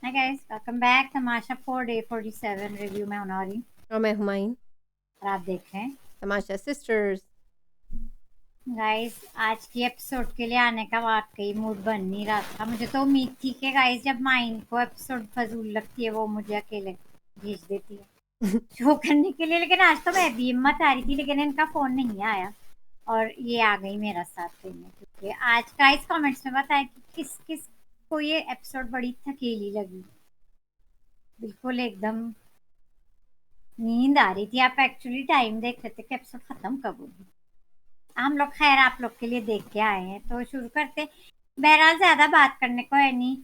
हाय guys, welcome back. Tamasha 4 day 47 review में हूं नौरी और मैं हुमायूं। और आप देख रहे हैं। तमाशा सिस्टर्स। गाइस, आज की एपिसोड के लिए आने का वाकई मूड बन नहीं रहा था। मुझे तो उम्मीद थी कि गाइस जब माइन को एपिसोड फजूल लगती है वो मुझे अकेले भेज देती है शो करने के लिए, लेकिन आज तो मैं भी हिम्मत आ रही थी, लेकिन इनका फोन नहीं आया और ये आ गई मेरा साथ देने। क्योंकि आज गाइस कमेंट्स में बताया कि किस किस को ये एपिसोड बड़ी थकेली लगी। बिल्कुल एकदम नींद आ रही थी। आप एक्चुअली टाइम देख रहे थे कि एपिसोड खत्म कब होगी। हम लोग खैर आप लोग के लिए देख के आए हैं तो शुरू करते। बहरहाल ज्यादा बात करने को है नहीं।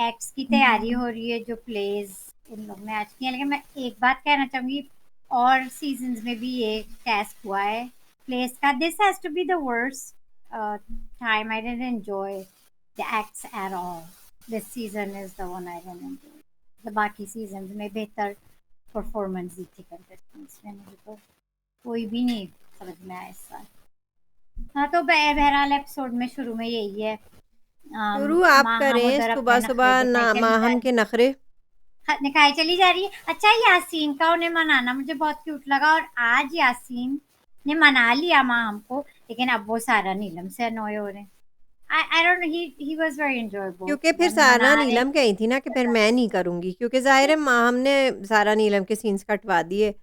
एक्ट्स की तैयारी हो रही है जो प्लेज इन लोग ने आज किया, लेकिन मैं एक बात कहना चाहूंगी, और सीजन्स में भी ये टास्क हुआ है प्लेस का। This has to be the worst time. I didn't enjoy the acts at all. This season is the one I didn't enjoy. बाकी सीजन्स में बेहतर परफॉर्मेंस दी थी कंटेस्टेंट्स ने। मुझे तो कोई भी नहीं समझ में आया इस साल। हाँ तो बहरहाल एपिसोड में शुरू में यही है। शुरू आप माहम करें उधर अपने सुबह नखरे सुबह ना दिखाई चली जा माहम रही के नखरे। दिखाई चली जा रही है। अच्छा, यासीन का उन्हें मनाना मुझे बहुत क्यूट लगा, और आज यासीन ने मना लिया माहम को, लेकिन अब वो सारा नीलम से अनोय हो रहे हैं। आई don't no, he was very enjoyable क्योंकि फिर मना सारा रहे नीलम कही थी ना कि फिर मैं नहीं करूँगी, क्योंकि ज़ाहिर है माहम ने सारा नीलम के सीन्स कटवा दिए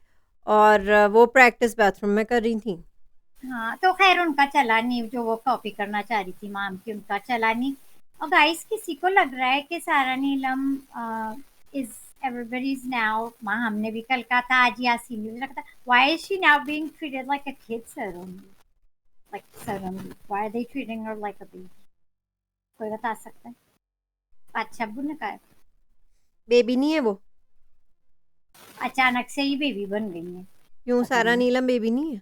और वो प्रैक्टिस बाथरूम में कर रही थी। हाँ तो खैर उनका चला नहीं, जो वो कॉपी करना चाह रही थी माम की, उनका चला नहीं। और गाइस, किसी को लग रहा है कि सारा नीलम इज एवरीबॉडीज नाउ। माँ हमने भी कल कहा था, आज यासीन ने भी लगा था, why is she now being treated like a kid suddenly, like suddenly why are they treating her like a baby? कोई बता सकता है? अच्छा, अब्बू ने कहा बेबी नहीं है वो। अचानक से ही बेबी बन गई है। क्यों, पता सारा नहीं। नीलम बेबी नहीं है?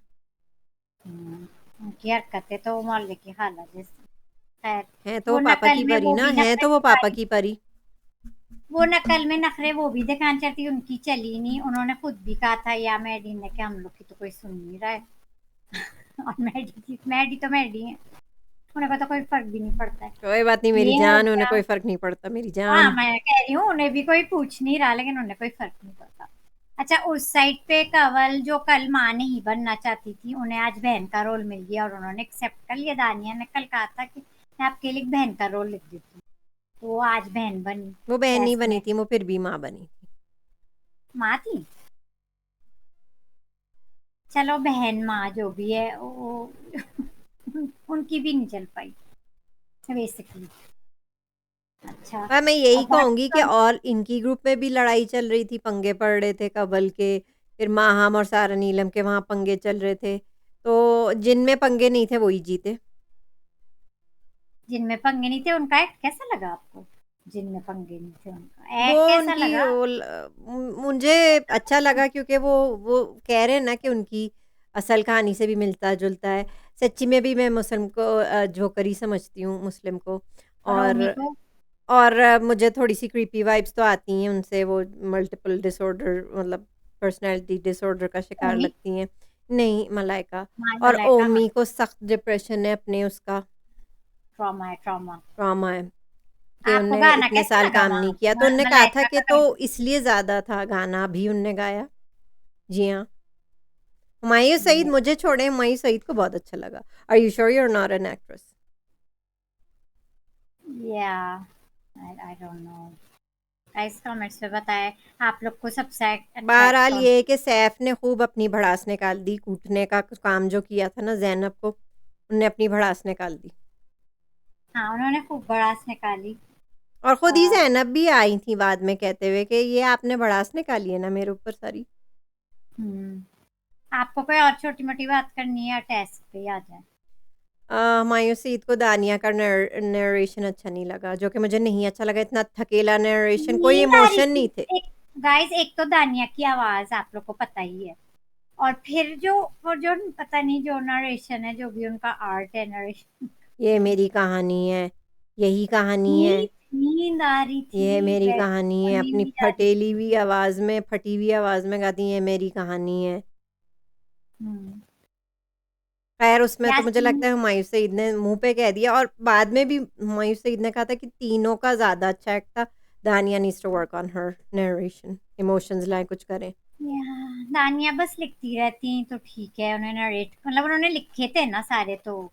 उनकी हरकतें तो मोहल्ले की खाला जैसी। खैर, है तो वो वो पापा नकल की में परी वो ना, भी है नखरे तो वो पापा दिखाई। की परी। वो नकल में नखरे वो भी दिखाना चाहती, उनकी चली नहीं। उन्होंने खुद भी कहा था या मैडी ने कि हम लोग की तो कोई सुन नहीं रहा है और मैडी तो मैडी है, उन्हें को तो कोई फर्क भी नहीं पड़ता है। कोई बात नहीं मेरी ये हो जान, उन्हें गया। कोई फ़र्क नहीं पड़ता मेरी हाँ, जान। मैं कह रही हूँ उन्हें भी कोई पूछ नहीं रहा, लेकिन उन्हें कोई फर्क नहीं पड़ता। अच्छा, उस साइड पे कंवल जो कल माँ नहीं बनना चाहती थी, उन्हें आज बहन का रोल मिल गया और उन्होंने एक्सेप्ट कर लिया। दानिया ने कल कहा था कि मैं आपके लिए एक बहन का रोल लिख देती हूँ, तो वो आज बहन बनी वो बहन नहीं टेस्ट बनी में। थी, वो फिर भी माँ बनी थी। माँ थी। चलो, बहन माँ जो भी है वो उनकी भी नहीं चल पाई बेसिकली। अच्छा, हाँ, मैं यही अब बाकी कहूँगी कि तो और इनकी ग्रुप में भी लड़ाई चल रही थी, पंगे पड़ रहे थे कबल के, फिर माहम और सारा नीलम के वहाँ पंगे चल रहे थे, तो जिनमें पंगे नहीं थे वही जीते। जिनमें पंगे नहीं थे उनका एक्ट कैसा लगा आपको? जिनमें पंगे नहीं थे उनका वो एक्ट कैसा उनकी लगा? मुझे अच्छा लगा, क्योंकि वो कह रहे हैं ना कि उनकी असल कहानी से भी मिलता-जुलता है। सच्ची में भी मैं मुस्लिम को जोकर ही समझती हूँ, मुस्लिम को। और और रोमी को? मुझे थोड़ी-सी क्रीपी वाइब्स तो आती हैं उनसे, वो मल्टीपल डिसऑर्डर मतलब पर्सनैलिटी डिसऑर्डर का शिकार ओमी? लगती हैं। नहीं, मलाइका। हाँ, और मलाइका, हाँ। ओमी को सख्त डिप्रेशन है अपने उसका, ट्रॉमा है, ट्रॉमा। ट्रॉमा है कि आपको उनने गाना इतने कैसा साल लगा काम नहीं वहाँ किया। तो उनने कहा था मलाइका कि का तो गाना? इसलिए ज़्यादा था, गाना भी उनने गाया। जी हाँ। हुमायूँ सईद हम्म, मुझे छोड़े, हुमायूँ सईद को बहुत अच्छा लगा। Are you sure you are not an actress? Yeah I don't know. Guys comments में बताएं आप लोग को सबसे अच्छा एक्ट बहरहाल कौन ये है सा। कि सैफ ने खूब अपनी भड़ास निकाल दी, कूटने का काम जो किया था ना ज़ैनब को, उनने अपनी भड़ास निकाल दी। हाँ, उन्होंने खूब भड़ास निकाली। और खुद ही आ, ज़ैनब भी आई थी बाद में कहते हुए कि ये आपने भड़ास निकाली है ना मेरे ऊपर सारी। आपको कोई और छोटी मोटी बात करनी है या टेस्ट पे ही आ जाए? हुमायूँ सईद को दानिया का नरेशन अच्छा नहीं लगा, जो कि मुझे नहीं अच्छा लगा। इतना थकेला नरेशन, कोई नींद आ रही इमोशन थी। नहीं थे। एक गाइस, एक तो दानिया की आवाज आप लोग को पता ही है, और फिर जो वो जो पता नहीं जो नरेशन है, जो भी उनका आर्ट है नरेशन। ये मेरी कहानी है, यही कहानी है, नींद नींद आ रही ये थी मेरी बेड कहानी पर, है, नींद अपनी नहीं आ रही फटेली थी। हुई आवाज़ में, फटी हुई आवाज़ में गाती है, ये मेरी कहानी है। हम्म। खैर उसमें तो मुझे यासीन। लगता है हुमायूँ सईद ने मुँह पे कह दिया, और बाद में भी हुमायूँ सईद ने कहा था कि तीनों का ज़्यादा अच्छा एक्ट था, Dania needs to work on her narration, emotions लाए, कुछ करें। दानिया बस लिखती रहती तो ठीक है, उन्हें नरेट मतलब उन्होंने लिखे थे ना सारे, तो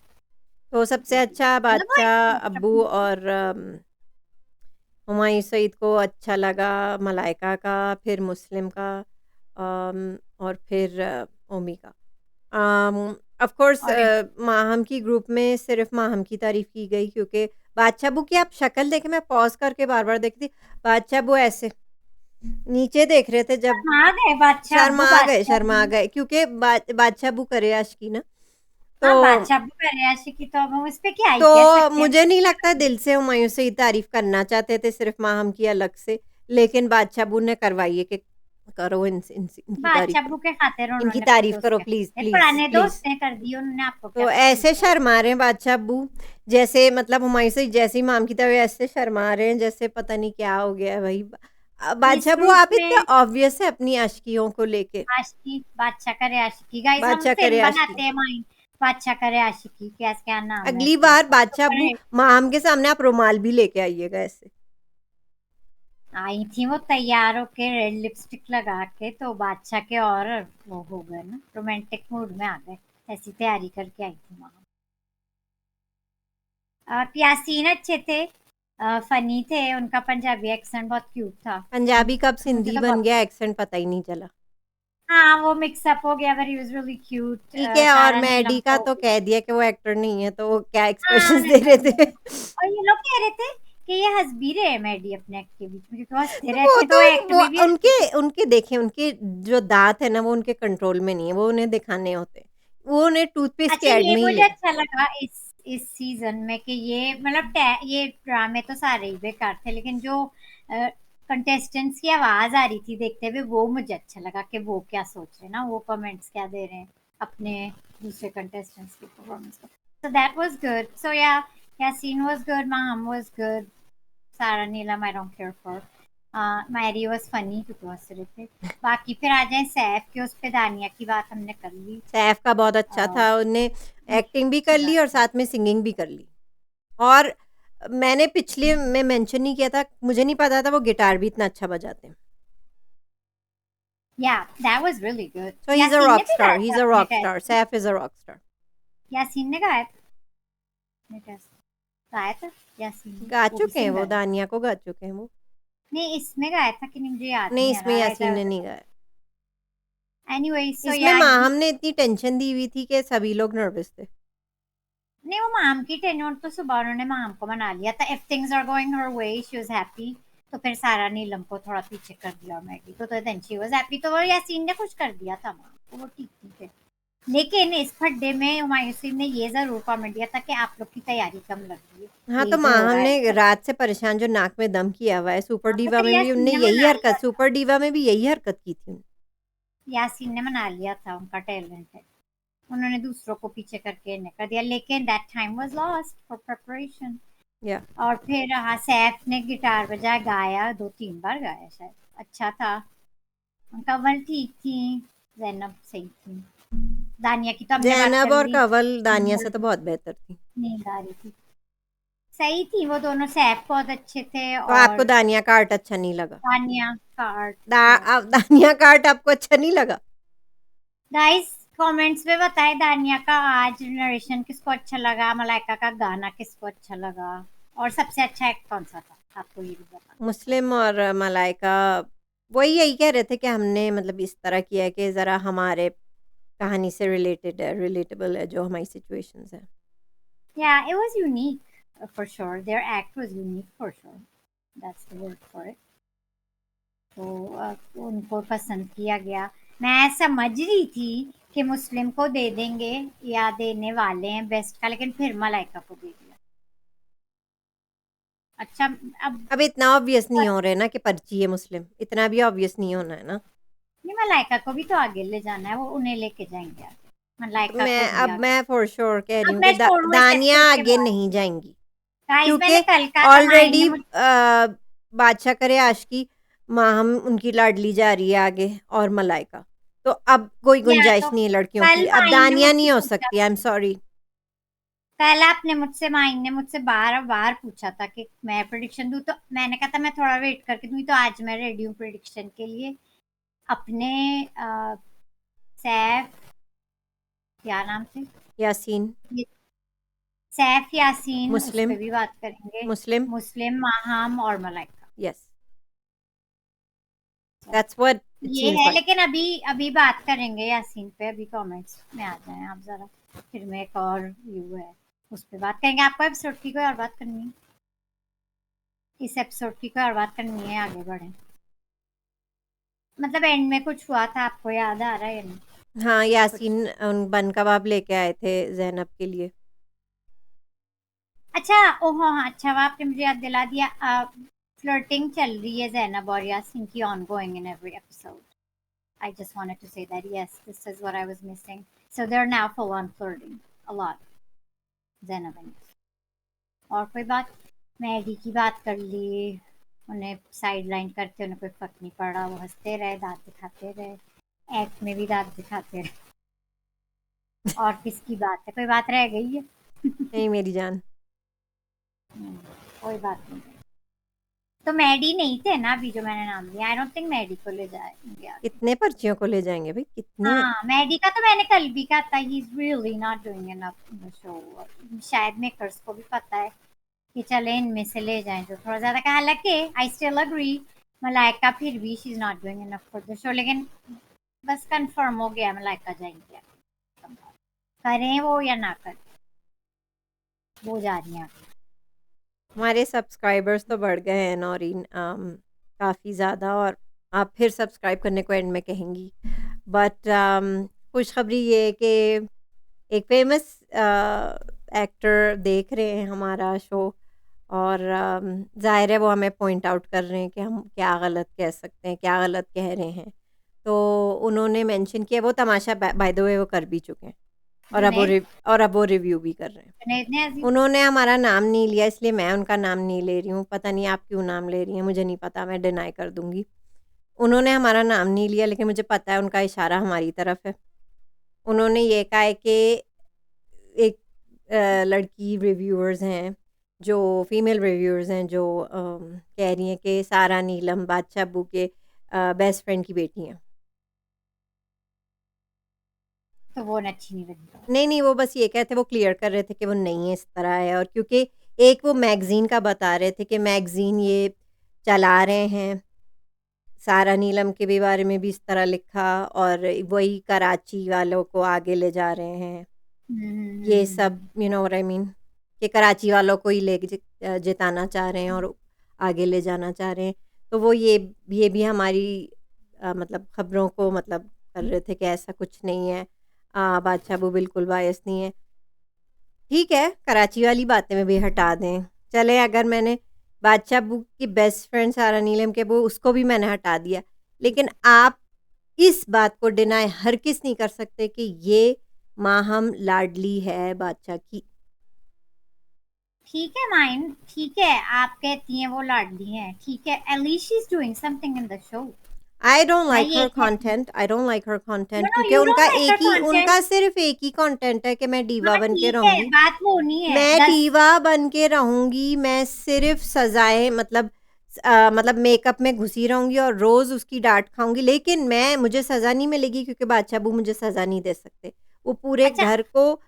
तो सबसे अच्छा मतलब वो बादशाह एक अब्बू और हुमायूं सईद को अच्छा लगा, मलाइका का, फिर मुस्लिम का, और फिर ओमी का। ऑफ कोर्स और माहम की ग्रुप में सिर्फ माहम की तारीफ की गई, क्योंकि बादशाह अब्बू की आप शक्ल देखें, मैं पॉज करके बार बार देखती, बादशाह अब्बू ऐसे नीचे देख रहे थे जब शर्मा गए बादशाह अब्बू, बादशाह शर्मा अब्बू। गए, क्योंकि बादशाह अब्बू करे आशिकी ना, तो हाँ, बादशाह अब्बू करे आशिकी, तो अब हम उस पे क्या ही कह तो सकते हैं। मुझे नहीं लगता दिल से हुमायूं से ही तारीफ करना चाहते थे, सिर्फ माहम की अलग से, लेकिन बादशाह अब्बू ने करवाई है कि करो इनकी तारीफ बादशाह करो, अब्बू के खातिर इनकी उन्होंने खुद तारीफ करो, दोस्त प्लीज के प्लीज पुराने प्लीज। दोस्त ने कर दी, उन्होंने आपको क्या तो फील ऐसे किया। शर्मा रहे हैं बादशाह अब्बू, जैसे मतलब हुमायूं से जैसे ही माम की तरह ऐसे शर्मा रहे हैं, जैसे पता नहीं क्या हो गया है भाई। इस बादशाह अब्बू ग्रुप आप इतने में ऑब्वियस है अपनी आशिकियों को लेके। आशिकी, बादशाह करे आशिकी, गाइस हम बादशाह करे फिल्म आशिकी, बनाते हैं माइन, बादशाह करे आशिकी, क्या क्या नाम है अगली फिल्म बार का, बादशाह सुपर अब्बू हिट। माम के सामने आप रुमाल भी लेके आइएगा ऐसे। आई थी वो तैयार होके रेड लिपस्टिक लगा के, तो बादशाह के और वो हो गए ना, रोमांटिक मूड में आ गए, ऐसी तैयारी करके आई थी वहां। यासीन अच्छे थे, फनी थे, उनका पंजाबी एक्सेंट बहुत क्यूट था। पंजाबी कब मुझे सिंधी तो बन बहुत, गया एक्सेंट पता ही नहीं चला। हाँ वो मिक्सअप हो गया, but he was really cute. ठीक है, और सारा नीलम मैडी का को, तो कह दिया कि वो एक्टर नहीं है, तो वो क्या हाँ एक्सप्रेशंस दे नहीं, रहे थे। और ये लोग कह रहे थे कि ये हंस भी रहे हैं मैडी अपने एक्ट के बीच में, क्योंकि वो हंसते वो रहते तो तो एक्ट वो में भी हंसते उनके थे। उनके देखे, उनके जो दांत है ना वो उनके कंट्रोल में नहीं है, वो उन्हें दिखाने होते हैं, वो उन्हें टूथपेस्ट के अच्छा, ऐड ये में ही मुझे ले। अच्छा लगा इस सीजन में कि ये मतलब ये ड्रामे तो सारे ही बेकार थे, लेकिन जो कंटेस्टेंट्स की आवाज आ रही थी देखते हुए, वो मुझे अच्छा लगा कि वो क्या सोच रहे हैं ना, वो कमेंट्स क्या दे रहे हैं अपने दूसरे कंटेस्टेंट्स की परफॉर्मेंस को। So that was good. So yeah Yaseen was good, Maham was good, Sara Neelam I don't care for, Mary was funny क्योंकि वो हंस रहे थे। बाकी फिर आ जाए सैफ के, उस पे दानिया की बात हमने कर ली। सैफ का बहुत अच्छा अ, था, उनने एक्टिंग भी कर ली और Exactly. साथ में सिंगिंग भी कर ली। और मैंने पिछले में मेंशन नहीं किया था, मुझे नहीं पता था वो गिटार भी इतना अच्छा बजाते हैं। Yeah, that was really good. So he is a Yasin ने रॉक भी स्टार, गाया ही था इज अ अपने रॉक स्टार, टेस्ट में। Saif is a rock star. Yasin ने गाया था अपने टेस्ट में। गाया था यासीन ने, गा वो भी चुके हैं, वो सिंगर है। दानिया को गा चुके हैं वो। नहीं, इसमें गाया था कि नहीं, मुझे याद नहीं, नहीं आ इसमें रहा। राइट, यासीन आई ने वाज, नहीं गाया। एनीवे सो इसमें या माहम ने इतनी टेंशन दी हुई थी कि सभी लोग नर्वस थे। नहीं, वो माम की टेन्योर तो सुबह उन्होंने माम को मना लिया था, if things are going her way she was happy. तो फिर सारा नीलम को थोड़ा पीछे कर दिया, और मैगी को, तो देन शी वाज हैप्पी, तो वो यासीन ने कुछ कर दिया था माम को, वो ठीक थी फिर। लेकिन इस फड्डे में हुमायूं सिंह ने ये जरूर कमेंट दिया था कि आप लोग की तैयारी कम लग रही है, हाँ, तो यही तो हो माहम रहा है ने सब। रात से परेशान जो नाक में दम किया हुआ है, सुपर हाँ, तो डिवा फिर में भी यासीन उनने ने यही मना लिया हरकत, था, सुपर डिवा में भी यही हरकत की थी। यासीन ने मना लिया था, उनका टैलेंट है, उन्होंने दूसरों को पीछे करके इन्हें कर दिया, लेकिन that time was lost for preparation. या और फिर हाँ, सैफ ने गिटार बजाया, गाया, 2-3 बार गाया शायद, अच्छा था। कंवल ठीक थी, जैनब सही थी, दानिया की तो हमने बात ज़ैनब कर और ली। कंवल दानिया से तो बहुत बेहतर थी। नींद आ रही थी, सही थी वो दोनों, सैफ बहुत अच्छे थे, तो आपको और दानिया का आर्ट अच्छा नहीं लगा? दानिया का आर्ट। दानिया का आर्ट आपको अच्छा नहीं लगा? गाइस कमेंट्स में बताएं दानिया का आज नरेशन किसको अच्छा लगा, मलाइका का गाना किसको अच्छा लगा, और सबसे अच्छा एक्ट कौन सा था, आपको ये भी बताना। मुस्लिम और मलाइका वही यही कह रहे थे कि हमने मतलब इस तरह किया है कि ज़रा हमारे कहानी से रिलेटेड है, रिलेटेबल है जो हमारी सिचुएशंस हैं। Yeah, it was unique, for sure. Their act was unique for sure. That's the word for it. तो उनको पसंद किया गया। मैं समझ रही थी कि मुस्लिम को दे देंगे या देने वाले हैं बेस्ट का, लेकिन फिर मलाइका को दे दिया। अच्छा, अब अब इतना ऑब्वियस नहीं हो रहा है ना कि पर्ची है मुस्लिम, इतना भी ऑब्वियस नहीं होना है ना। नहीं, मलाइका को भी तो आगे ले जाना है, वो उन्हें लेके जाएंगे आगे, तो मलाइका को भी आगे। मैं फॉर श्योर कह रही अब हूँ कि मैं छोड़ू इस दानिया एपिसोड के आगे बाद। नहीं जाएंगी, गाइस मैंने क्योंकि कल का था, माइन ने ऑलरेडी मुझे, बादशाह करे आशिकी माहम उनकी लाडली जा रही है आगे, और मलाइका, तो अब कोई या तो गुंजाइश नहीं है लड़कियों कल की, अब माइन ने दानिया मुझसे नहीं हो पूछा, सकती, आई एम सॉरी। पहले आपने मुझसे माइन ने मुझसे बार बार पूछा था कि मैं प्रिडिक्शन दूं, तो मैंने कहा था मैं थोड़ा वेट करके दूंगी, तो आज मैं रेडी हूँ प्रिडिक्शन के लिए। अपने सैफ, क्या नाम थे यासीन, ये, सैफ यासीन, उस पे मुस्लिम, भी बात करेंगे। मुस्लिम, मुस्लिम, माहम और Malaika. Yes, that's what it ये सीम्स है, लाइक। लेकिन अभी अभी बात करेंगे यासीन पे, अभी कमेंट्स में आ जाएं आप जरा। फिर में एक और व्यू है, उस पे बात करेंगे। आपको एपिसोड की कोई और बात करनी है? इस एपिसोड की कोई और बात करनी है? आगे बढ़े, मतलब एंड में कुछ हुआ था, आपको याद आ रहा है या नहीं? हाँ, कुछ, यासीन बन कबाब लेके आए थे ज़ैनब के लिए। अच्छा, ओहो हाँ, अच्छा, वो आपने मुझे याद दिला दिया। फ्लर्टिंग चल रही है जैनब और यासीन की, ongoing in every episode. I just wanted to say that, yes, this is what I was missing. So they're now full on flirting a lot, Zainab and Yasin. और कोई बात? मैडी की बात कर ली, उन्हें साइड लाइन करते उन्हें कोई फर्क नहीं पड़ा, वो हंसते रहे, दांत दिखाते रहे, एक्ट में भी दांत दिखाते रहे। और किसकी बात है? कोई बात रह गई है? नहीं मेरी जान। कोई बात नहीं। तो मैडी नहीं थे ना अभी जो मैंने नाम लिया? आई डोंट थिंक मैडी को ले जाएंगे आगे। कितने पर्चियों को ले जाएँगे भई, कितने? हाँ, मैडी का तो मैंने कल भी कहा था, he is really not doing enough in the show. शायद मेकर्स को भी पता है कि चले इनमें से ले जाएं जो थोड़ा ज्यादा का। हालांकि आई स्टिल अग्री, मलाइका फिर भी she is not doing enough for the show, लेकिन बस कंफर्म हो गया मलाइका जाएंगे। करें वो या ना करें, वो जा रही हैं आगे। हमारे सब्सक्राइबर्स तो बढ़ गए हैं नौरीन, काफ़ी ज़्यादा, और आप फिर सब्सक्राइब करने को एंड में कहेंगी। बट खुशखबरी ये है कि एक फेमस एक्टर देख रहे हैं हमारा शो, और ज़ाहिर है वो हमें पॉइंट आउट कर रहे हैं कि हम क्या गलत कह सकते हैं, क्या गलत कह रहे हैं। तो उन्होंने मेंशन किया, वो तमाशा बाय द वे वो कर भी चुके हैं, और जुनेद, अब वो रिव्यू भी कर रहे हैं। जुनेद ने अजीब। उन्होंने हमारा नाम नहीं लिया, इसलिए मैं उनका नाम नहीं ले रही हूँ। पता नहीं आप क्यों नाम ले रही हैं, मुझे नहीं पता, मैं डिनाई कर दूँगी। उन्होंने हमारा नाम नहीं लिया, लेकिन मुझे पता है उनका इशारा हमारी तरफ है। उन्होंने ये कहा है कि एक लड़की रिव्यूअर्स हैं, जो फीमेल रिव्यूअर्स हैं, जो कह रही हैं कि सारा नीलम बादशाह अब्बू के बेस्ट फ्रेंड की बेटी हैं। तो वो अच्छी नहीं लगी। नहीं, नहीं, वो बस ये कहते, वो क्लियर कर रहे थे कि वो नहीं है, इस तरह है। और क्योंकि एक वो मैगज़ीन का बता रहे थे कि मैगज़ीन ये चला रहे हैं, सारा नीलम के भी बारे में भी इस तरह लिखा, और वही कराची वालों को आगे ले जा रहे हैं। ये सब you know what I mean, कि कराची वालों को ही जिताना चाह रहे हैं और आगे ले जाना चाह रहे हैं। तो वो ये भी हमारी मतलब खबरों को मतलब कर रहे थे कि ऐसा कुछ नहीं है, बादशाह वो बिल्कुल बायस नहीं है। ठीक है, कराची वाली बातें में भी हटा दें, चले। अगर मैंने बादशाह अब्बू की बेस्ट फ्रेंड सारा नीलम के, वो उसको भी मैंने हटा दिया, लेकिन आप इस बात को डिनाई हरगिज़ नहीं कर सकते कि ये माहम लाडली है बादशाह की। ठीक है माइन, ठीक है, आप कहती हैं वो लाडली हैं, ठीक है, at least she is doing something in the show. I don't मैं लाइक ये हर कहती हूँ। Content, I don't like her no content, no, क्योंकि यू उनका डोंट लाइक हर एक ही, कंटेंट। उनका सिर्फ एक ही कंटेंट है कि मैं डीवा हाँ बन के ठीक है, रहूंगी। बात वो नहीं है मैं 10। डीवा बन के रहूंगी, मैं सिर्फ सजाएं मतलब मेकअप में घुसी रहूंगी और रोज उसकी डांट खाऊंगी, लेकिन मुझे सजा नहीं मिलेगी, क्योंकि बादशाह अब्बू मुझे सजा नहीं दे सकते। वो पूरे अच्छा, घर को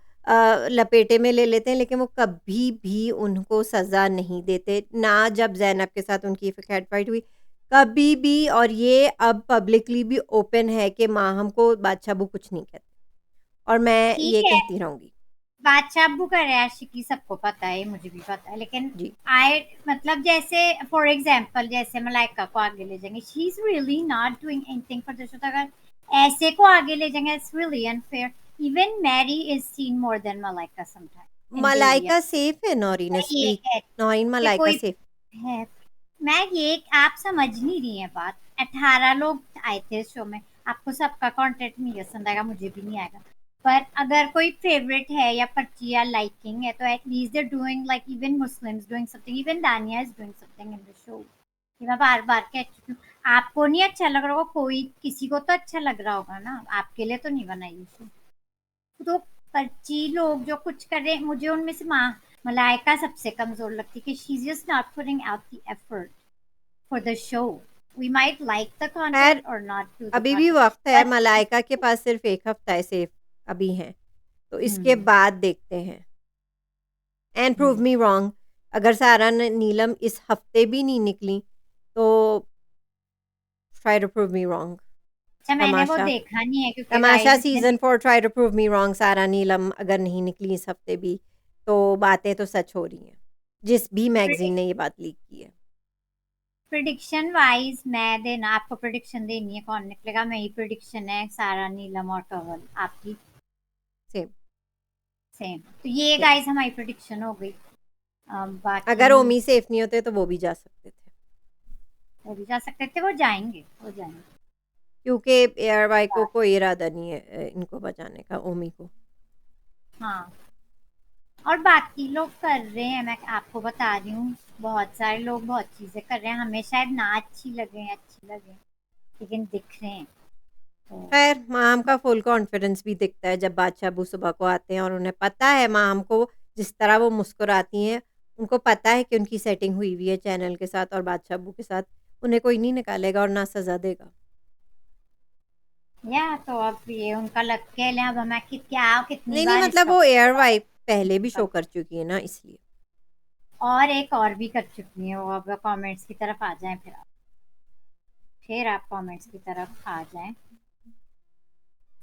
लपेटे में ले लेते हैं, लेकिन वो कभी भी उनको सजा नहीं देते, ना जब जैनब के साथ उनकी कैट फाइट हुई, कभी भी। और ये अब पब्लिकली भी ओपन है कि माहम को बादशाह अब्बू कुछ नहीं कहते, और मैं ठीक ये है, कहती रहूंगी। बादशाह अब्बू का रैशिकी सबको पता है, मुझे भी पता है, लेकिन जी, आई मतलब जैसे फॉर एग्जांपल जैसे मलाइका को आगे ले जाएंगे, she is really not doing anything for the show. अगर ऐसे को आगे ले जाएंगे, it's really unfair. Even Mary is seen more than Malaika sometime in daily. Malaika safe है नौरीन, मैं इस ये वीक। कहती नौरीन, कि मलाइका कोई सेफ। है, मैं ये आप समझ नहीं रही हैं बात। 18 लोग आए थे इस शो में, आपको सबका कंटेंट नहीं पसंद आएगा, मुझे भी नहीं आएगा, पर अगर कोई फेवरेट है या पर्ची या लाइकिंग है, तो at least they doing like even Muslim's doing something, even Dania is doing something in the show. ये मैं बार बार कह चुकी हूँ। आपको नहीं अच्छा लग रहा होगा, कोई किसी को तो अच्छा लग रहा होगा ना, आपके लिए तो नहीं बनाई शो। तो कच्ची लोग जो कुछ कर रहे हैं, मुझे उनमें से मलाइका सबसे कमजोर लगती है कि she is just not putting out the effort for the show. We might like the खैर कंटेंट और नॉट डू द अभी भी कंटेंट. वक्त है, बट मलाइका के पास सिर्फ एक हफ्ता है सेफ अभी है, तो इसके हम्म बाद देखते हैं. एंड प्रूव मी रॉन्ग, अगर सारा नीलम इस हफ्ते भी नहीं निकली तो try to prove me wrong. अच्छा, मैंने वो तमाशा देखा नहीं है क्योंकि तमाशा गाइस इतने season 4 try to prove me wrong. Sara Neelam अगर नहीं निकली इस हफ्ते भी तो बातें तो सच हो रही हैं, जिस भी मैगजीन ने ये बात लीक की है. प्रिडिक्शन वाइज मैं देना, आपको प्रिडिक्शन देनी है कौन निकलेगा. मेरी प्रिडिक्शन है सारा, नीलम और कंवल. आपकी? सेम. सेम. तो ये गाइस हमारी प्रिडिक्शन हो गई. बाकी अगर ओमी सेफ नहीं होते तो वो भी जा सकते थे, वो भी जा सकते थे. वो जाएंगे, वो जाएंगे. क्योंकि एयर वाई को कोई इरादा नहीं है इनको बचाने का, ओमी को. हाँ, और बाकी लोग कर रहे हैं, मैं आपको बता रही हूँ. बहुत सारे लोग बहुत चीजें कर रहे हैं. हमें शायद ना अच्छी लगे लेकिन दिख रहे हैं. तो खैर माम का फुल कॉन्फिडेंस भी दिखता है जब बादशाह अबू सुबह को आते हैं और उन्हें पता है माम को, जिस तरह वो मुस्कुराती हैं, उनको पता है कि उनकी सेटिंग हुई हुई है चैनल के साथ और बादशाह अबू के साथ. उन्हें कोई नहीं निकालेगा और ना सजा देगा. या तो अब ये उनका लग के ले. अब हमें क्या कितनी नहीं नहीं, बार मतलब इसका वो एयर वाइप पहले भी शो कर चुकी है ना, इसलिए. और एक और भी कर चुकी है वो. अब कमेंट्स की तरफ आ जाएं फिर आप कमेंट्स की तरफ आ जाएं.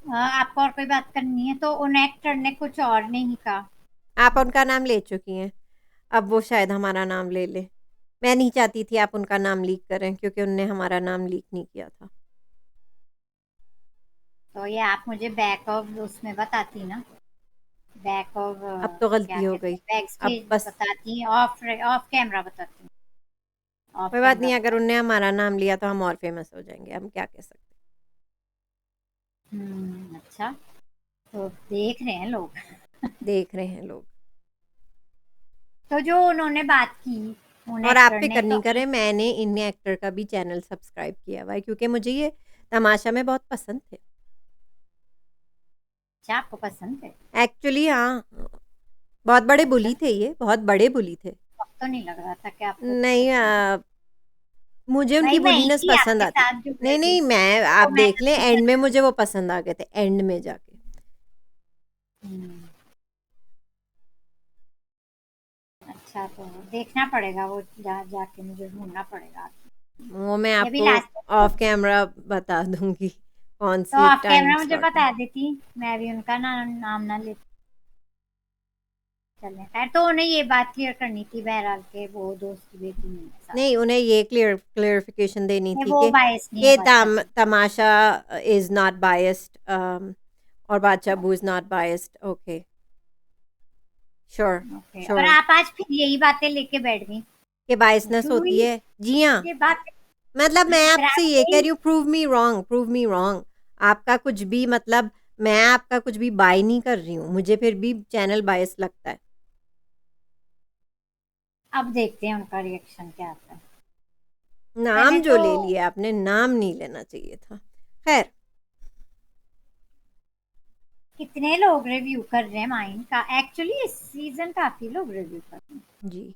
आपको और कोई बात करनी है तो उन एक्टर ने कुछ और नहीं कहा. आप उनका नाम ले चुकी हैं, अब वो शायद हमारा नाम ले ले. मैं नहीं चाहती थी आप उनका नाम लीक करें क्योंकि उनने हमारा नाम लीक नहीं किया था. तो ये आप मुझे बैक ऑफ उसमें बताती ना. बैक ऑफ अब तो क्या गलती हो कहते गई. हैं, बैक अब स्टेज बस बताती. ऑफ ऑफ कैमरा बताती. ऑफ कोई बात कैमरा नहीं, अगर बताती. उनने हमारा नाम लिया तो हम और फेमस हो जाएंगे, हम क्या कह सकते अच्छा. तो देख रहे हैं लोग. हैं. देख रहे हैं लोग. तो जो उन्होंने बात की उन और आप एक्टर ने फिक्र तो. नहीं करें, मैंने इन एक्टर का भी चैनल सब्सक्राइब किया हुआ है क्योंकि मुझे ये तमाशा में बहुत पसंद थे. अच्छा, आपको पसंद है? एक्चुअली हाँ, बहुत बड़े अच्छा, बुली थे, ये बहुत बड़े बुली थे. अब तो नहीं लग रहा था कि आपको नहीं पसंद है. मुझे भाई उनकी वही बुलीनेस थी पसंद आपके आती साथ थी. जो नहीं लगी. नहीं, मैं आप तो मैं देख लें एंड में मुझे वो पसंद आ गए थे, एंड में जाके. हम्म, अच्छा, तो देखना पड़ेगा वो. जाके मुझे ढूंढना पड़ेगा. वो मैं ये भी आपको लास्ट. ऑफ कैमरा बता दूंगी कौन तो सी ऑफ टाइम कैमरा मुझे स्लॉट में. बता देती, मैं भी उनका नाम ना लेती. चलें खैर. तो उन्हें ये बात क्लियर करनी थी बहरहाल के वो दोस्त की बेटी नहीं है साथ. नहीं, उन्हें ये क्लियरिफिकेशन देनी नहीं, थी वो कि बायस नहीं है ये बादशाह. तमाशा इज नॉट बायस्ड और बादशाह Abu is not biased. Okay, sure okay, और श्योर. आप आज फिर यही बातें लेके बैठ गई. कि बायसनेस क्यों होती ही है. जी हाँ, ये बात. मतलब मैं फिर आपसे आप ये कह यही. रही हूँ, prove me wrong, prove me wrong. आपका कुछ भी मतलब, मैं आपका कुछ भी बाय नहीं कर रही हूँ, मुझे फिर भी चैनल बायस लगता है. अब देखते हैं उनका रिएक्शन क्या आता है. नाम पहले जो तो ले लिया आपने, नाम नहीं लेना चाहिए था. खैर. कितने लोग रिव्यू कर रहे हैं माइन का. एक्चुअली इस सीजन काफी लोग रिव्यू कर रहे हैं. जी,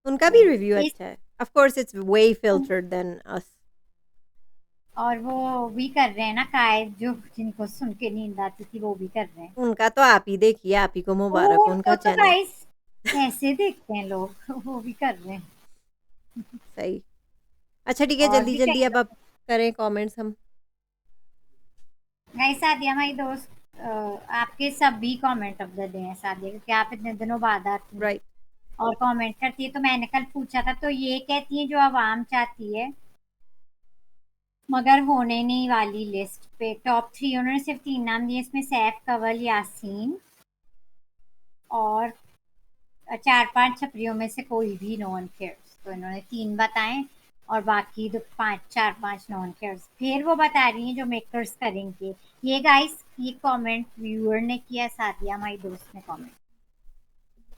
उनका भी तो रिव्यू इस अच्छा है. Of course it's way filtered than us. और वो भी कर रहे हैं ना काय, जो जिनको सुन के नींद आती थी वो भी कर रहे हैं. उनका तो आप ही देखिए, आप ही को मुबारक हो उनको उनका तो चैनल. गाइस ऐसे देखते हैं लोग. वो भी कर रहे हैं. सही. अच्छा ठीक है, और जल्दी भी जल्दी कई अब आप लोग. करें कमेंट्स हम. गाइस सादिया हमारी दोस्त, आपके सभी कमेंट अब दे हैं सादिया, क्योंकि आप इतने दिनों बाद आती हैं राइट. और कमेंट करती है. तो मैंने कल पूछा था, तो ये कहती है जो आवाम चाहती है मगर होने नहीं वाली लिस्ट पे. टॉप 3 उन्होंने सिर्फ 3 नाम दिए. इसमें सैफ, कंवल, यासीन और 4-5 छपरियों में से कोई भी. No one cares. तो इन्होंने 3 बताएं और बाकी तो 4-5 नो वन केयर्स. फिर वो बता रही हैं जो मेकर्स करेंगे. ये गाइस ये कमेंट व्यूअर ने किया, सादिया हमारी दोस्त ने कमेंट.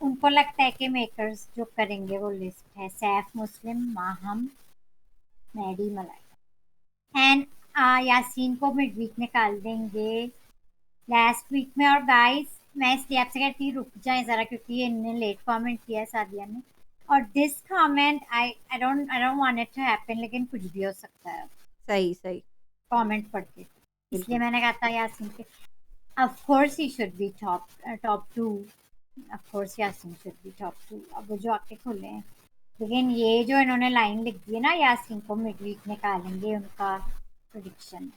उनको लगता है कि मेकर्स जो करेंगे वो लिस्ट है सैफ, मुस्लिम, माहम, मैडी, मलाई एंड यासीन को मिड वीक निकाल देंगे. लास्ट वीक में। और गाइस मैं इसलिए आपसे कहती हूँ रुक जाए जरा, क्योंकि ये इन्होंने लेट कमेंट किया है सादिया ने। और this comment I don't want it to happen, लेकिन कुछ भी हो सकता है सही सही। कमेंट पढ़ के। इसलिए बिल्कुल। मैंने कहा था यासीन के of course he should be top two. Of course Yaseen should be top two. अब वो जो आके खुले हैं, लेकिन ये जो इन्होंने लाइन लिख दी है ना, यासीन को मिड वीक निकालेंगे, उनका प्रोडिक्शन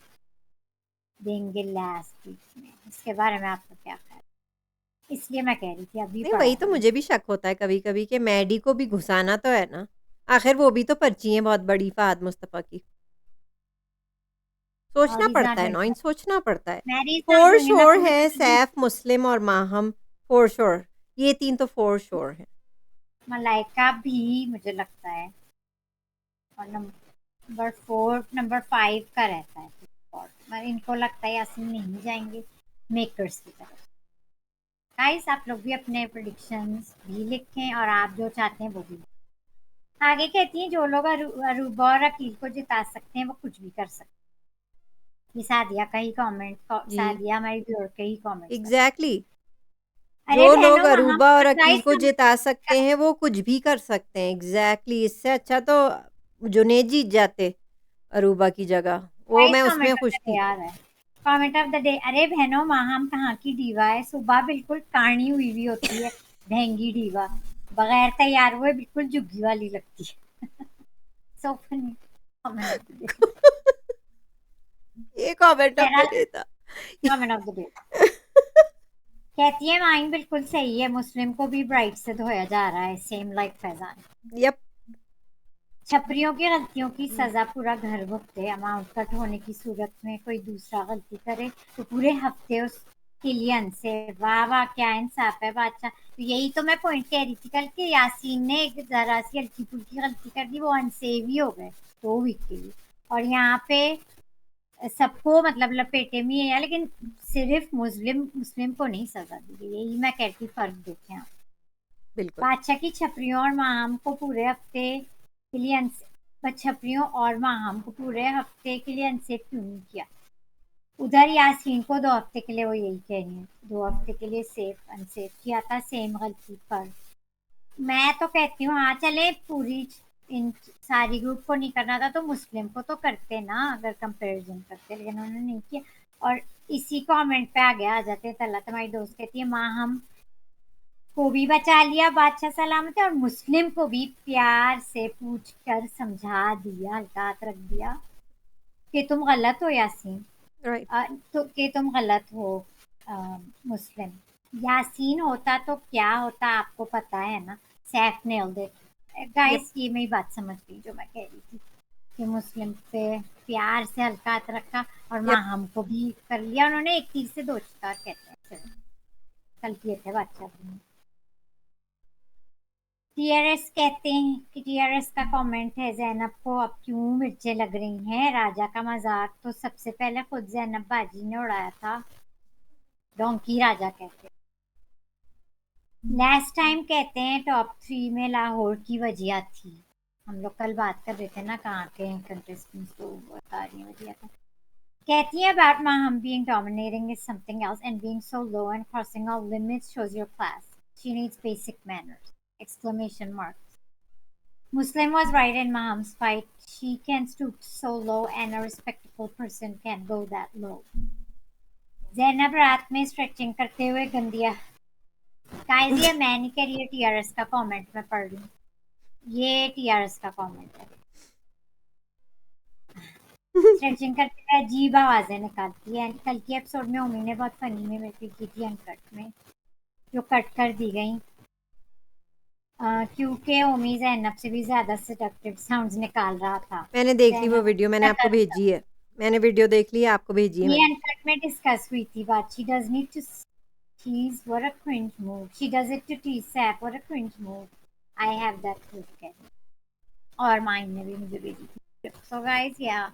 देंगे लास्ट वीक में, इसके बारे में आपका क्या ख्याल है? इसलिए मैं कह रही थी अभी नहीं, पढ़ा वही तो है। मुझे भी शक होता है कभी-कभी कि मैडी को भी घुसाना तो है ना। आखिर वो भी तो पर्ची है बहुत बड़ी फ़हद मुस्तफ़ा की। सोचना मैरी इज नॉट पड़ता है डूइंग नॉइन, सोचना पड़ता है। Mary is not for doing sure enough. है सैफ, मुस्लिम और माहम, फ़ॉर श्योर। ये 3 तो फ़ॉर श्योर हैं। मलाइका भी मुझे लगता है। और नंबर 5 का रहता है और मगर इनको लगता है यासीन नहीं जाएंगे मेकर्स की तरफ। गाइस आप लोग भी अपने प्रेडिक्शंस भी लिखें, और आप जो चाहते हैं वो भी लिखें। आगे कहती हैं जो लोग अरूबा और अकील को जिता सकते हैं वो कुछ भी कर सकते हैं। ये सादिया का ही कमेंट, जी, सादिया हमारी व्यूअर के ही कमेंट्स का। एग्ज़ैक्टली। अरे जो लोग बहनों वहां अरूबा और पर अकील गाइस को जिता सकते हैं वो कुछ भी कर सकते हैं। एग्ज़ैक्टली, इससे अच्छा तो जुनैद जीत जाते अरूबा की जगह। वो गाइस मैं उसमें कमेंट ऑफ खुश द डे थी। आ रहा है। Comment of the day. अरे बहनों माहम कहाँ की डीवा है, सुबह बिल्कुल काणी हुई हुई होती है, ढेंगी डीवा, बगैर तैयार हुए बिल्कुल जुग्गी वाली लगती है। So funny. Comment of the day. ये कमेंट ऑफ द बहरहाल डे था। Comment of the day. कहती है माइन बिल्कुल सही है, मुस्लिम को भी ब्राइट से धोया जा रहा है, सेम लाइक फैजान। यप। छपरियों की गलतियों की सजा पूरा घर भुगते, अमाउंट कट होने की सूरत में कोई दूसरा गलती करे तो पूरे हफ्ते उसके लिए अनसे। वाह वाह क्या इंसाफ है बादशाह। तो यही तो मैं पॉइंट कह रही थी कल के, यासीन ने एक जरा सी हल्की फुल्की गलती कर दी, वो अनसेव ही हो गए 2 वीक के लिए। और यहाँ पे सबको मतलब लपेटे में ही है, लेकिन सिर्फ मुस्लिम मुस्लिम को नहीं सजा दी गई। यही मैं कहती, फर्क देखें आप। बिल्कुल। बादशाह की छपरियों और माहम को पूरे हफ्ते के लिए छपरियों और माहम को पूरे हफ्ते के लिए अनसेफ क्यों नहीं किया? उधर यासीन को 2 हफ्ते के लिए, वो यही कह रही है, 2 हफ्ते के लिए सेफ अनसेफ किया था, सेम गलती पर। मैं तो कहती हूँ हाँ चले, पूरी इन सारी ग्रुप को नहीं करना था तो मुस्लिम को तो करते ना, अगर कंपैरिजन करते, लेकिन उन्होंने नहीं किया। और इसी कमेंट पे आगे आ जाते हैं। तला तुम्हारी दोस्त कहती है माँ हम को भी बचा लिया बादशाह सलामत है, और मुस्लिम को भी प्यार से पूछ कर समझा दिया, हल्का हाथ रख दिया कि तुम गलत हो यासीन। राइट। तो कि तुम गलत हो मुस्लिम। यासीन होता तो क्या होता आपको पता है ना। सैफ ने यप। गाइस ये मेरी बात समझ गई जो मैं कह रही थी, कि मुस्लिम पे प्यार से हल्का हाथ रखा, और माँ यप। हमको भी कर लिया उन्होंने, एक तीर से दो शिकार कहते हैं। चलो, कल किए थे बादशाह। टीआरएस कहते हैं कि टीआरएस का कमेंट है जैनब को अब क्यों मिर्चें लग रही हैं, राजा का मजाक तो सबसे पहले खुद जैनब बाजी ने उड़ाया था, डोंकी राजा कहते हैं। लास्ट टाइम कहते हैं टॉप 3 में लाहौर की वजह थी। हम लोग कल बात कर रहे थे ना कहाँ के कंटेस्टेंट्स, तो बता रही हैं वजह था। कहती है about Maham being dominating is something else, and being so low and crossing all limits shows your class. She needs basic manners! Exclamation mark. Muslim was right in Maham's fight. She can stoop so low, and a respectable person can go that low. Zainab रात में stretching करते हुए Gondia. Guys ये मैं नहीं कह रही, ये टीआरएस का कमेंट में पढ़ रही हूँ। ये टीआरएस का कमेंट है। स्ट्रेचिंग करते हुए अजीब आवाजें निकालती है। कल की एपिसोड में उमी ने बहुत फनी में मेरी की थी अनकट में, जो कट कर दी गई, क्योंकि उमी जैनब से भी ज्यादा सेडक्टिव साउंड्स निकाल रहा था। मैंने देख ली वो जैनब वीडियो, मैंने आपको भेजी है। मैंने वीडियो देख ली है, आपको भेजी है ये मैंने। अनकट में डिस्कस हुई थी बात। She does need to tease, what a cringe move. She does it to tease Sap, what a cringe move. I have that clip है। और माइन ने भी मुझे भेजी थी। So guys, yeah,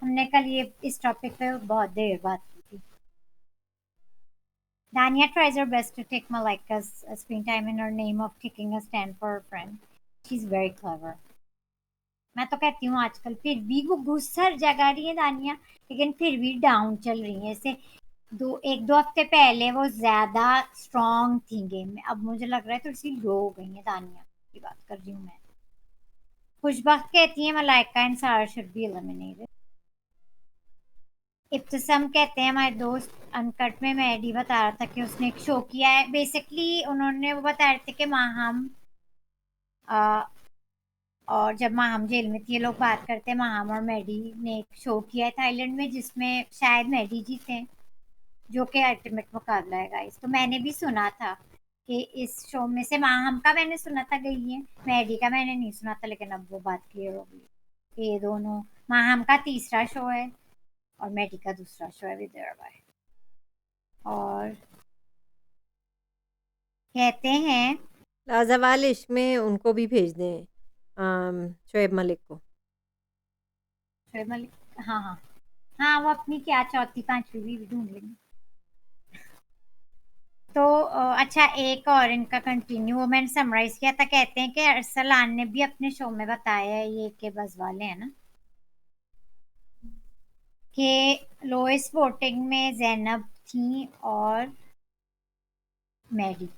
हमने कल ये इस टॉपिक पे बहुत देर बात की थी। Dania tries her best to take Malaika's screen time in her name of taking a stand for her friend. She's very clever. मैं तो कहती हूँ आजकल फिर भी वो घुसर जगा रही है दानिया, लेकिन फिर भी डाउन चल रही है ऐसे। एक दो हफ्ते पहले वो ज्यादा स्ट्रांग थी गेम में, अब मुझे लग रहा है थोड़ी सी लो हो गई है। दानिया की बात कर रही हूँ मैं। खुशबख्त कहती है मलाइका एंड सारा शुड बी एलिमिनेटेड। इब्तिसम कहते हैं हमारे दोस्त अनकट में मैडी बता रहा था कि उसने एक शो किया है। बेसिकली उन्होंने वो बता रहे थे कि माहम और जब माहम जेल में थी, ये लोग बात करते हैं, माहम और मैडी ने एक शो किया है थाईलैंड में जिसमें शायद मैडी जी थे, जो कि अल्टीमेट मुकाबला है गाइस। तो मैंने भी सुना था कि इस शो में से माहम का मैंने सुना था गई है, मैडी का मैंने नहीं सुना था, लेकिन अब वो बात क्लियर हो गई कि ये दोनों, माहम का तीसरा शो है और मैडी का दूसरा शो है विद बाय। और कहते हैं लाजवालिश में उनको भी भेज दें, शोएब मलिक को। शोएब मलिक, हाँ हाँ हाँ, वो अपनी क्या चौथी पांचवी भी ढूंढ लेंगे। तो अच्छा, एक और इनका कंटिन्यू वो मैंने समराइज किया था। कहते हैं कि अरसलान ने भी अपने शो में बताया है, ये के बस वाले हैं ना, कि लोएस्ट वोटिंग में जैनब थी और Maddy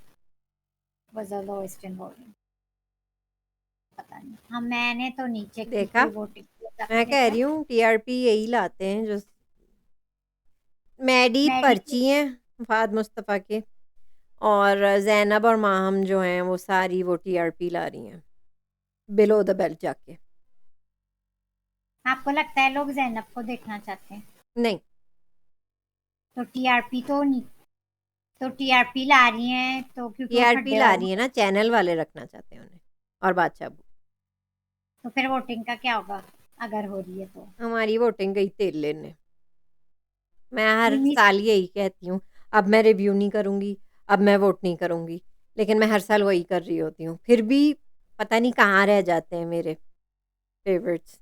was the lowest in voting. पता नहीं, हाँ मैंने तो नहीं चेक की देखा, कोई वोटिंग। मैं कह देखा रही हूँ टीआरपी यही लाते हैं जो मैडी मैडी, पर्ची हैं फहद मुस्तफ़ा के, और ज़ैनब और माहम जो हैं वो सारी वो टीआरपी ला रही हैं बिलो द बेल्ट जाके। आपको लगता है लोग जैनब को देखना चाहते हैं? नहीं, तो टीआरपी तो नहीं, तो टीआरपी ला रही हैं तो क्योंकि वो टीआरपी फड्डे ला और, रही है ना, चैनल वाले रखना चाहते हैं उन्हें और बादशाह अबू। तो फिर वोटिंग का क्या होगा अगर हो रही है तो? हमारी वोटिंग गई तेल लेने। मैं हर मिमी, साल यही कहती हूँ, अब मैं रिव्यू नहीं करूँगी, अब मैं वोट नहीं करूँगी, लेकिन मैं हर साल वही कर रही होती हूँ, फिर भी पता नहीं कहाँ रह जाते हैं मेरे favourites.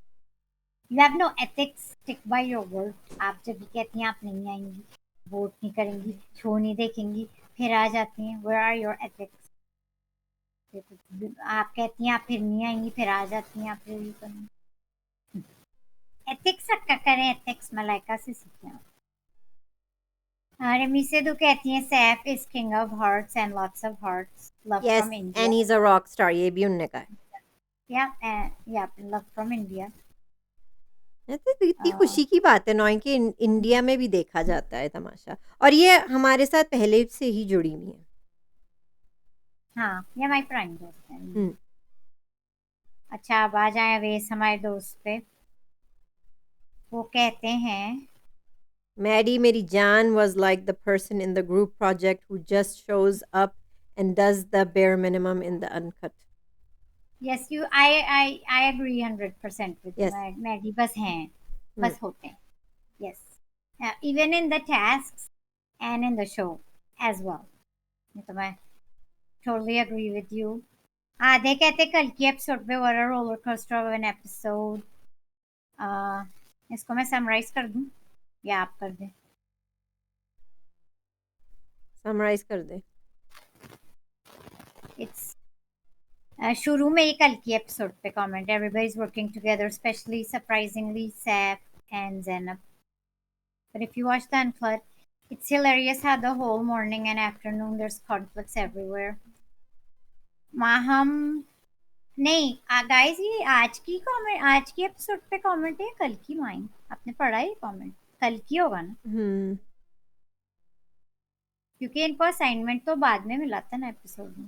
You have no ethics, stick by your word. आप जब भी कहती हैं आप नहीं आएंगी, वोट नहीं करेंगी, शो नहीं देखेंगी, फिर आ जाती हैं, वेयर आर योर एथिक्स? आप कहती हैं आप फिर नहीं आएंगी, फिर आ जाती हैं आप रिव्यू करने। एथिक्स रखा करें, एथिक्स मलाइका से सीखें आप। रेमी सेदू कहती हैं Saif is king of hearts and lots of hearts, love yes, from and India. He is a rock star, ये भी उनने कहा है। या या लव फ्रॉम इंडिया। ये तो इतनी खुशी की बात है नॉय कि इंडिया में भी देखा जाता है तमाशा, और ये हमारे साथ पहले से ही जुड़ी हुई है। हाँ, ये हमारी पुरानी दोस्त है। हम्म। अच्छा, अब आ जाए अवेश हमारे दोस्त पे। वो कहते हैं मैडी मेरी जान was like the person in the group project who just shows up and does the bare minimum in the uncut. Yes you, I agree 100% with Yes. Maddy, बस हैं, हम्म। बस होते हैं। Yes, even in the task and in the show as well. ये तो मैं totally agree with you. आधे कहते कल की एपिसोड पे were a roller coaster of an episode. इसको मैं समराइज कर दूं या आप कर दें? समराइज कर दे। इट्स शुरू में ही कल की एपिसोड पे comment, everybody is working together specially surprisingly Saif and Zainab, but if you watch the unflood, it's hilarious how the whole morning and afternoon there's conflicts everywhere. Maham, नहीं गाइस, ये आज की कमेंट, आज की एपिसोड पे कमेंट है कल की? माइन आपने पढ़ा है कमेंट? कल की होगा ना, हम्म। क्योंकि इनको असाइनमेंट तो बाद में मिला था ना एपिसोड में।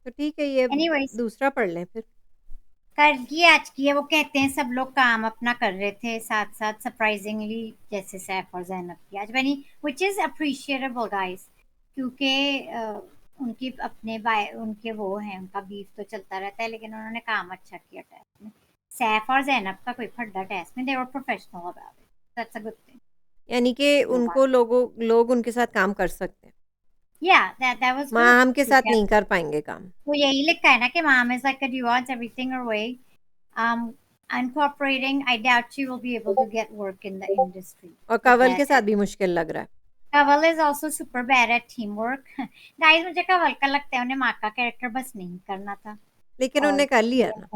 तो ठीक है, ये एनीवेज, दूसरा पढ़ लें फिर। कल की आज की है। वो कहते हैं सब लोग काम अपना कर रहे थे साथ साथ, सरप्राइजिंगली जैसे सैफ और जैनब की आज बनी, विच इज़ अप्रिशिएटेबल गाइस, क्योंकि उनकी अपने बाय उनके वो हैं, उनका बीफ तो चलता रहता है, लेकिन उन्होंने काम अच्छा किया टेस्ट में। सैफ और जैनब का कोई फड्डा टेस्ट में, they were professional about it, that's a good thing. यानी कि उनको लोग उनके साथ काम कर सकते हैं, या दैट वाज गुड। माँ हम के साथ नहीं कर पाएंगे काम। वो यही लिखा है ना कि mom is like a you want everything her way. Um, uncooperating, I doubt she will be able to get work in the industry और with कंवल के that. साथ भी मुश्किल लग रहा है। Kaval is also super bad at teamwork. Guys, मुझे कवल का लगता है उन्हें माँ का कैरेक्टर बस नहीं करना था। लेकिन और उन्हें कर लिया ना।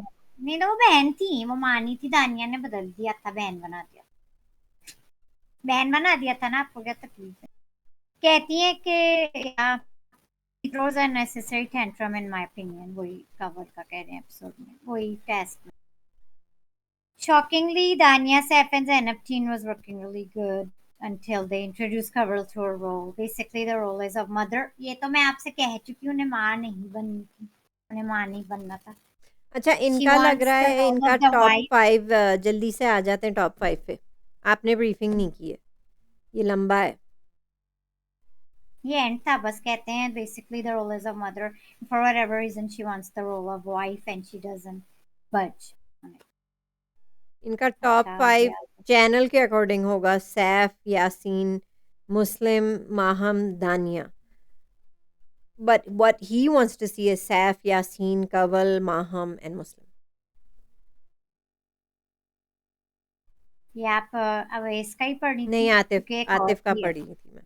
नहीं तो वो बहन थी, वो मानी थी, दानिया ने बदल दिया था, बहन बना दिया, बहन बना दिया था ना, आपको क्या तकलीफ है? कहती है कि throws a necessary tantrum in my opinion, वही कवर का कह रहे हैं एपिसोड में, वही टेस्ट में. Shockingly, Dania, Saif and Zainab team was working really good until they introduced Kaval to a role. Basically, the role is of mother. ये तो मैं आपसे कह चुकी हूँ, उन्हें माँ नहीं बननी थी, उन्हें माँ नहीं बनना था. अच्छा, She इनका लग wants रहा the है role इनका of the टॉप wife. 5 जल्दी से आ जाते हैं टॉप 5 पे. आपने ब्रीफिंग नहीं की है, ये लंबा है. ये एंड था, बस कहते हैं basically the role is of mother. For whatever reason, she wants the role of wife and she doesn't budge. इनका टॉप अच्छा हो 5 गया. चैनल के अकॉर्डिंग होगा: सैफ, यासीन, मुस्लिम, माहम, दानिया. But what he wants to see is Saif, Yasin, Kaval, Maham, and Muslim. ये आप अवैस का ही पढ़ी नहीं, थी, आतिफ क्योंकि एक और आतिफ का भी है. पढ़ी थी मैं.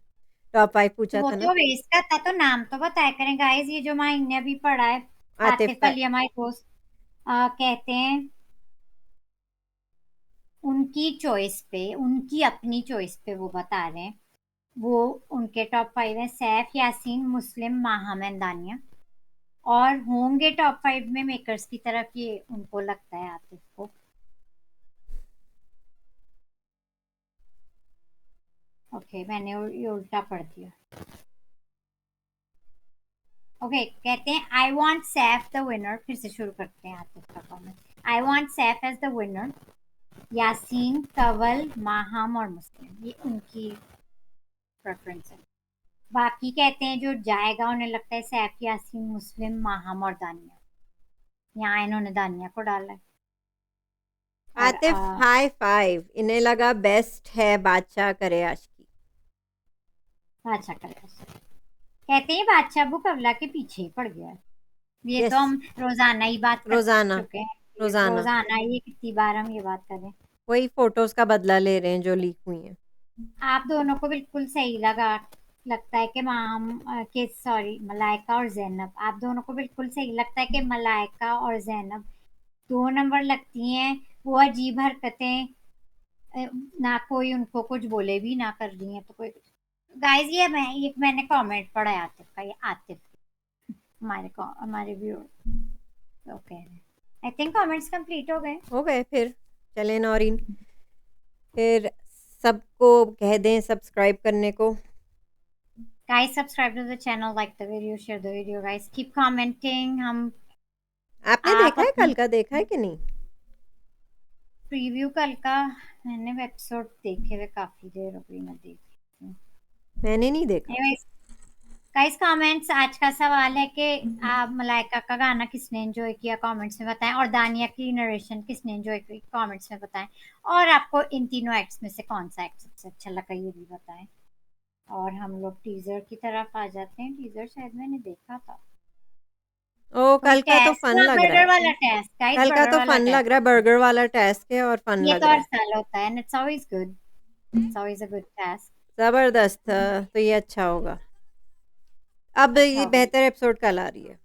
टॉप 5 तो पूछा वो था ना. तो अवैस का था, तो नाम तो बताया करें गाइस. ये जो माइन ने अभी पढ़ा है, आतिफ आतिफ का. अली हमारे दोस्त, कहते हैं उनकी चॉइस पे, उनकी अपनी चॉइस पे वो बता रहे हैं. वो उनके टॉप 5 है सैफ, यासीन, मुस्लिम, माहम एंड दानिया. और होंगे टॉप 5 में मेकर्स की तरफ, ये उनको लगता है आतिफ को. ओके, मैंने ये उल्टा पढ़ दिया. ओके, कहते हैं I want Saif the winner. फिर से शुरू करते हैं आतिफ का comment. I want Saif as the winner. Yaseen, Kawal, Maham और मुस्लिम, ये उनकी प्रेफरेंस है. बाकी कहते हैं जो जाएगा उन्हें लगता है सैफ, यासीन, मुस्लिम, माहम और दानिया. यहाँ इन्होंने दानिया को डाला है. और आतिफ हाई 5. इन्हें लगा बेस्ट है बादशाह करे आशिकी. बादशाह का कहते हैं बादशाह बुक अवला के पीछे ही पड़ गया है. ये यस, तो हम रोजाना ही बात कर रोजाना चुके हैं. रोजाना रोजाना ये कितनी बार हम ये बात करें. वही फोटोज का बदला ले रहे हैं जो लीक हुई हैं. आप दोनों को बिल्कुल सही लगता है कि के सॉरी मलाइका और जैनब, आप दोनों को बिल्कुल सही लगता है कि मलाइका और जैनब 2 नंबर लगती हैं. वो अजीब हरकतें, ना कोई उनको कुछ बोले भी ना कर रही है तो कोई. गाइस, ये मैंने कमेंट पढ़ा है आतिफ का, ये आतिफ हमारे व्यूअर तो कह रहे हैं. आई थिंक कमेंट्स कंप्लीट हो गए. फिर चलें नौरीन, फिर सबको कह दें सब्सक्राइब करने को. Guys, subscribe to the channel, like the video, share the video. Guys, keep commenting. हम आपने आप देखा है, अपनी कल का देखा है कि नहीं? प्रीव्यू कल का मैंने एपिसोड देखे हुए काफी देर हो गई, मैं देख रही हूँ. मैंने नहीं देखा. Anyways, गाइस कमेंट्स, आज का सवाल है कि आप मलाइका का गाना किसने एंजॉय किया कमेंट्स में बताएं, और दानिया की नरेशन किसने एंजॉय की कमेंट्स में बताएं, और आपको इन तीनों एक्ट्स में से कौन सा एक्ट सबसे अच्छा लगा ये भी बताएं. और हम लोग टीजर की तरफ आ जाते हैं. टीजर शायद मैंने देखा था. ओ, कोई कल का तो टेस्ट, फन हाँ लग रहा बर्गर है. वाला टेस्ट गाइस, कल का बर्गर तो वाला फन लग टेस्ट. रहा है, बर्गर वाला टास्क है और फन ये लग तो रहा हर है. साल होता है and it's always good. It's always a good task. जबरदस्त था, तो ये अच्छा होगा. अब अच्छा ये होगा. बेहतर एपिसोड कल आ रही है.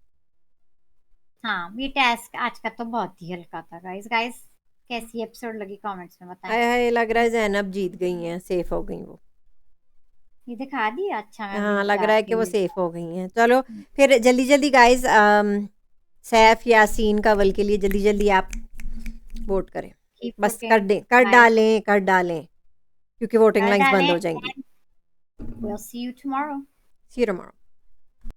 हाँ, ये टास्क आज का तो बहुत ही हल्का था गाइस. गाइस, कैसी एपिसोड लगी कमेंट्स में बताएं. हाय हाय, लग रहा है जैनब जीत गई हैं, सेफ हो गई वो. ये दिखा दिया. अच्छा, मैं हाँ, भी लग रहा है कि जाके वो सेफ हो गई हैं. चलो फिर जल्दी जल्दी गाइस, सैफ, यासीन, कंवल के लिए जल्दी जल्दी आप वोट करें. कीप बस कर लुकिंग. दें, कर बाय. डालें, कर डालें, क्योंकि वोटिंग कर लाइंस बंद डालें. हो जाएंगी. We'll see you tomorrow. See you tomorrow.